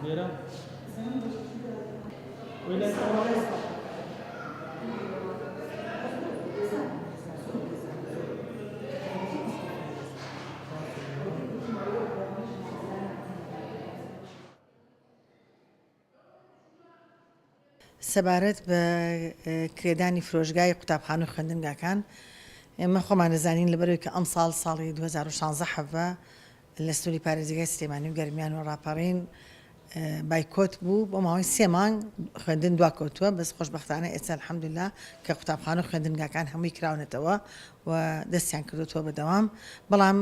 لێرە وێلای تەواو سەبارەت بە کرێدانی فرۆشگای قوتابخانە و خوێندنگاکان ئێمە خۆمان دەزانین لەبەرەوەی کە ئەم ساڵی 2016 حەڤە لە سنووری پارێزگای سلێمانی و گەرمیان و ڕاپەڕین بایکۆت بوو بۆ ماوەی 3 مانگ خوێندن دواکەوتووە بەس خۆشبەختانە ئێستا الحەمدوللا کە قوتابخانە و خوێندنگاکان هەمووی کراونەتەوە و دەستیان کردوتەوە بەدەوام بەڵام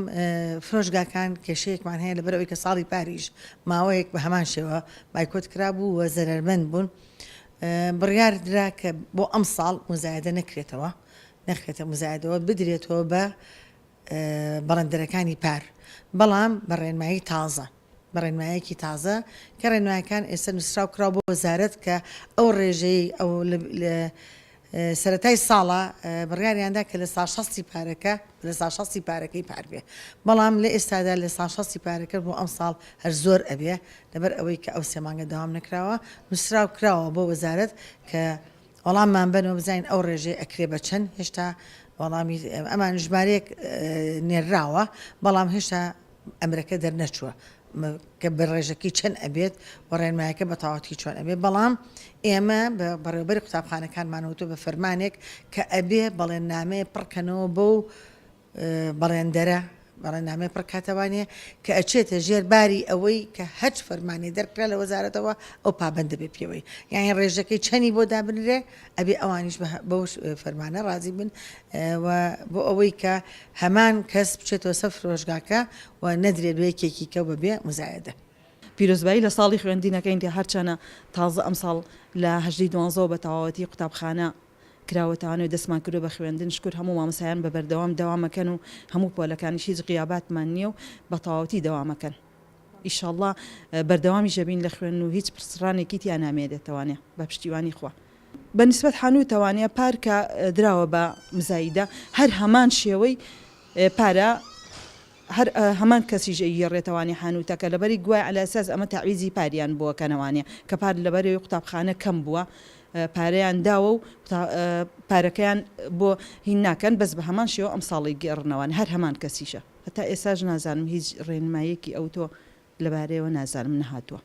فرۆشگاکان کێشەیەکمان هەیە لەبەرەوەی کە ساڵی پاریش ماوەیەک بە هەمان شێوە بایکۆت کرابوو و زەرمەند بوون بڕیار درا کە بۆ ئەم ساڵ مزایدە نەکرێتەوە نەخێتە مزایدەوە بدرێتەوە بە بەڕێندەرەکانی پار بەڵام بە ڕێنمایی تازە بە ڕێنمایەکی تازە کە ڕێنمایەکان ئێستا نووسراو کراوە بۆ وەزارەت کە ئەو ڕێژەی ئەو سەرەتای ساڵە بڕیاریاندا کە لە ساشەستی پارەکە لە ساشەستی پارەکەی پار بێ بەڵام لە ئێستادا لە ساشەستی پارەکە بۆ ئەم ساڵ هەر زۆر ئەبێ لەبەر ئەوەی کە ئەو سێمانگە داوام نەکراوە نووسراو کراوە بۆ وەزارەت کە وەڵاممان بنەوە بزانین ئەو ڕێژەی ئەکرێ بە چەند هێشتا وەڵامی ئەمان ژمارەیەک نێراوە بەڵام هێشتا ئەمرەکە دەرنەچووە کە بە ڕێژەکەی چەند ئەبێت و ڕێنمایەکە بە تەواوەتی چۆن ئەبێت بەڵام ئێمە بەڕێوەبەری قوتابخانەکانمانەوتو بە فەرمانێک کە ئەبێ بەڵێننامەیە پڕکەنەوە بۆ بەڵێندەرە بەڵێننامەیە پڕکاتەوانێ کە ئەچێتە ژێرباری ئەوەی کە هەچ فەرمانی دەرکرا لە وەزارەتەوە ئەو پابەندە بێ پێوەی یانی ڕێژەکەی چەندی بۆ دابنرێ ئەبێ ئەوانیش بەو فەرمانە ڕازی بن بۆ ئەوەی کە هەمان کەس بچێتەوە سەر فرۆشگاکە و نەدرێت بەیەکێکی کەو بەبێ مزایدە. پیرۆزبایی لە ساڵی خوێندنەکەین دێ هەرچەنە تازە ئەم ساڵ لە 12 بە تەواوەتی قوتابخانە کراوەتەوانێت دەستمان کردو بە خوێندن شکر هەموو مامۆسایان بە بەردەوام دەوامەکەن و هەموو پۆلەکانیش هیچ غیاباتمان نییە و بە تەواوەتی دەوامەکەن ئیشەڵڵا بەردەوامی ژەبین لە خوێن و هیچ پرسڕانێکی تیان نامێدێتوانێ بە پشتیوانی خوا بە نسبەت هەنوو تەوانەیە پارکە دراوە بە مزایدە هەر هەمان شێوەی پارە هەر هەمان کەسیش گەڕێتەوانی حانوتەکە لەبەری گوای ئەلاساس ئەمە تاویزی پاریان بووەکەنەوانێ کە پار لەبەرەوەی قوتابخانە کەم بووە پارەیان داوە و پارەکەیان بۆ هین ناکەن بەس بە هەمان شێوە ئەم ساڵی گەڕنەوەن هەر هەمان کەسیشە هەتا ئێساش نازانم هیچ ڕێنمایەکی ئەو تۆ لەبارەیەوە نازانم نەهاتووە.